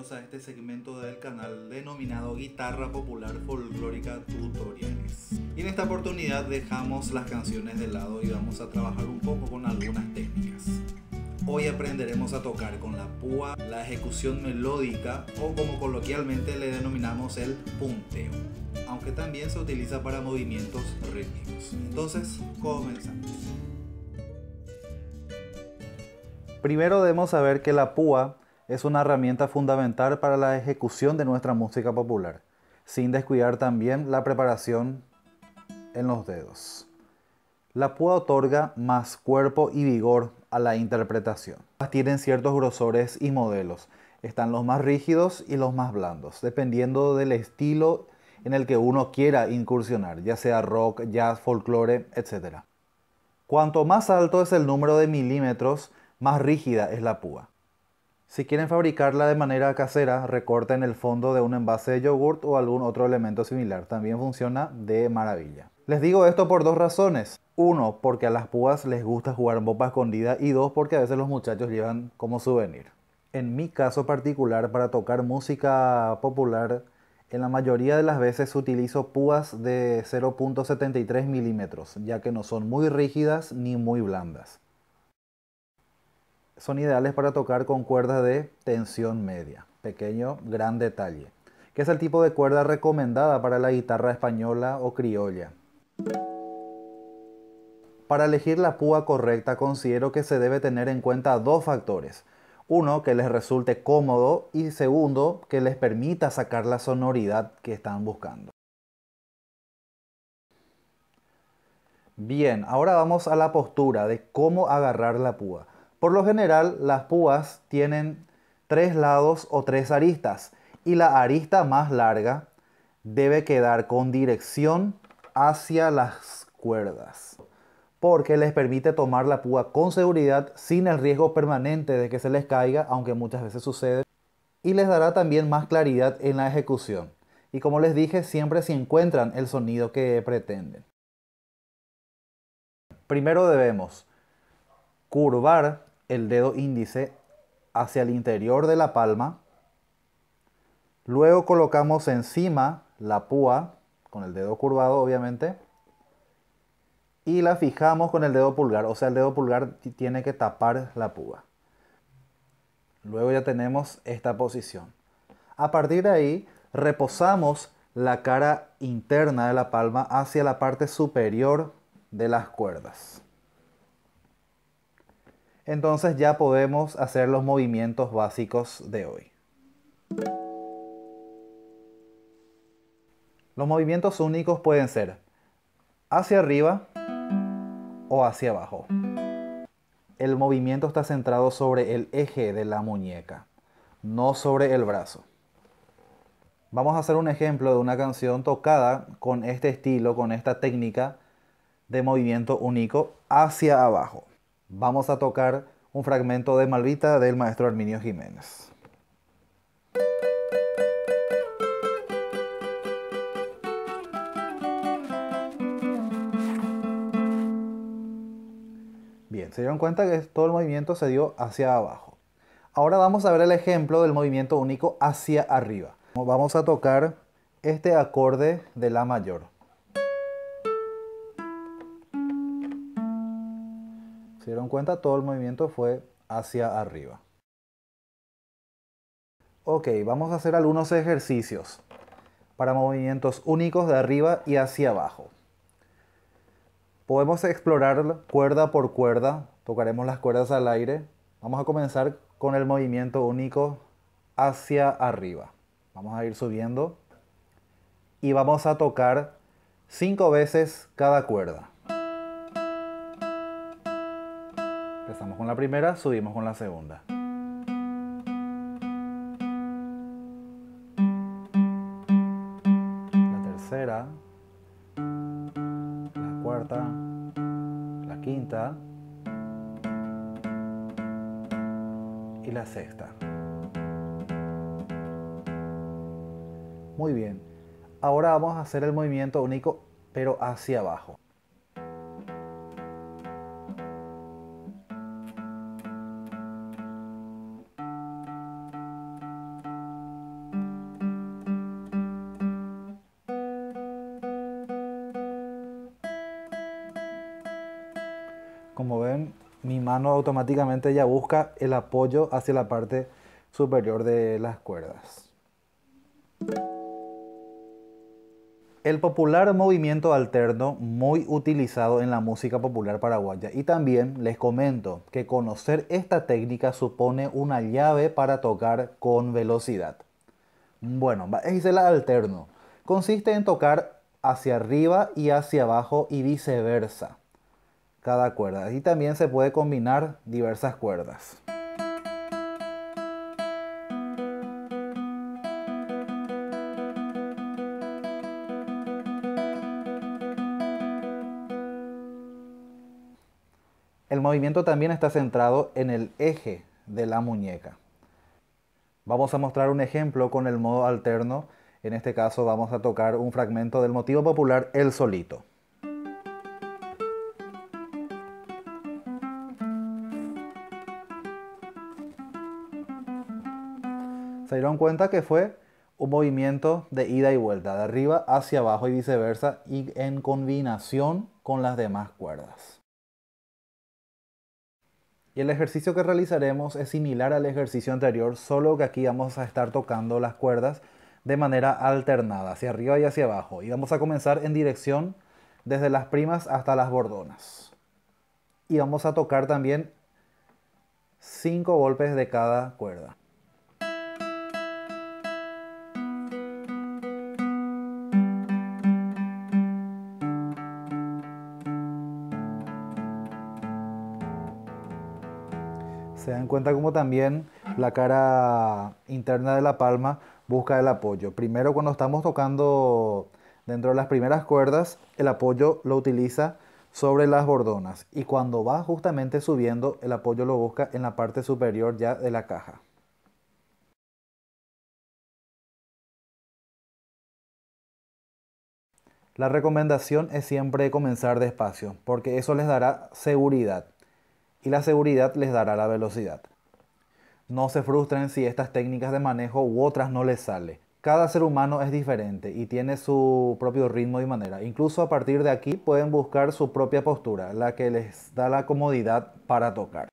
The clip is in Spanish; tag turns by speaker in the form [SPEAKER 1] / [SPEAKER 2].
[SPEAKER 1] bienvenidos a este segmento del canal denominado Guitarra Popular Folclórica Tutoriales. Y en esta oportunidad dejamos las canciones de lado y vamos a trabajar un poco con algunas técnicas. Hoy aprenderemos a tocar con la púa, la ejecución melódica o como coloquialmente le denominamos el punteo, aunque también se utiliza para movimientos rítmicos. Entonces, comenzamos. Primero debemos saber que la púa es una herramienta fundamental para la ejecución de nuestra música popular, sin descuidar también la preparación en los dedos. La púa otorga más cuerpo y vigor a la interpretación. Tienen ciertos grosores y modelos. Están los más rígidos y los más blandos, dependiendo del estilo en el que uno quiera incursionar, ya sea rock, jazz, folclore, etc. Cuanto más alto es el número de milímetros, más rígida es la púa. Si quieren fabricarla de manera casera, recorten el fondo de un envase de yogurt o algún otro elemento similar. También funciona de maravilla. Les digo esto por dos razones. Uno, porque a las púas les gusta jugar en bomba escondida. Y dos, porque a veces los muchachos llevan como souvenir. En mi caso particular, para tocar música popular, en la mayoría de las veces utilizo púas de 0.73 milímetros, ya que no son muy rígidas ni muy blandas. Son ideales para tocar con cuerdas de tensión media. Pequeño, gran detalle. Que es el tipo de cuerda recomendada para la guitarra española o criolla. Para elegir la púa correcta considero que se debe tener en cuenta dos factores. Uno, que les resulte cómodo y segundo, que les permita sacar la sonoridad que están buscando. Bien, ahora vamos a la postura de cómo agarrar la púa. Por lo general, las púas tienen tres lados o tres aristas y la arista más larga debe quedar con dirección hacia las cuerdas, porque les permite tomar la púa con seguridad sin el riesgo permanente de que se les caiga, aunque muchas veces sucede, y les dará también más claridad en la ejecución. Y como les dije, siempre si encuentran el sonido que pretenden. Primero debemos curvar el dedo índice hacia el interior de la palma. Luego colocamos encima la púa, con el dedo curvado obviamente, y la fijamos con el dedo pulgar, o sea el dedo pulgar tiene que tapar la púa. Luego ya tenemos esta posición. A partir de ahí reposamos la cara interna de la palma hacia la parte superior de las cuerdas. Entonces ya podemos hacer los movimientos básicos de hoy. Los movimientos únicos pueden ser hacia arriba o hacia abajo. El movimiento está centrado sobre el eje de la muñeca, no sobre el brazo. Vamos a hacer un ejemplo de una canción tocada con este estilo, con esta técnica de movimiento único hacia abajo. Vamos a tocar un fragmento de Malvita del maestro Arminio Jiménez. Bien, se dieron cuenta que todo el movimiento se dio hacia abajo. Ahora vamos a ver el ejemplo del movimiento único hacia arriba. Vamos a tocar este acorde de la mayor. Se dieron cuenta, todo el movimiento fue hacia arriba. Ok, vamos a hacer algunos ejercicios para movimientos únicos de arriba y hacia abajo. Podemos explorar cuerda por cuerda, tocaremos las cuerdas al aire. Vamos a comenzar con el movimiento único hacia arriba. Vamos a ir subiendo y vamos a tocar 5 veces cada cuerda. Empezamos con la primera, subimos con la segunda. La tercera, la cuarta, la quinta y la sexta. Muy bien. Ahora vamos a hacer el movimiento único, pero hacia abajo. Como ven, mi mano automáticamente ya busca el apoyo hacia la parte superior de las cuerdas. El popular movimiento alterno, muy utilizado en la música popular paraguaya. Y también les comento que conocer esta técnica supone una llave para tocar con velocidad. Bueno, es el alterno. Consiste en tocar hacia arriba y hacia abajo y viceversa cada cuerda. Y también se puede combinar diversas cuerdas. El movimiento también está centrado en el eje de la muñeca. Vamos a mostrar un ejemplo con el modo alterno. En este caso vamos a tocar un fragmento del motivo popular El Solito. Se dieron cuenta que fue un movimiento de ida y vuelta, de arriba hacia abajo y viceversa, y en combinación con las demás cuerdas. Y el ejercicio que realizaremos es similar al ejercicio anterior, solo que aquí vamos a estar tocando las cuerdas de manera alternada, hacia arriba y hacia abajo. Y vamos a comenzar en dirección desde las primas hasta las bordonas. Y vamos a tocar también 5 golpes de cada cuerda. Se dan cuenta como también la cara interna de la palma busca el apoyo. Primero, cuando estamos tocando dentro de las primeras cuerdas, el apoyo lo utiliza sobre las bordonas. Y cuando va justamente subiendo, el apoyo lo busca en la parte superior ya de la caja. La recomendación es siempre comenzar despacio, porque eso les dará seguridad. Y la seguridad les dará la velocidad. No se frustren si estas técnicas de manejo u otras no les sale. Cada ser humano es diferente y tiene su propio ritmo y manera. Incluso a partir de aquí pueden buscar su propia postura, la que les da la comodidad para tocar.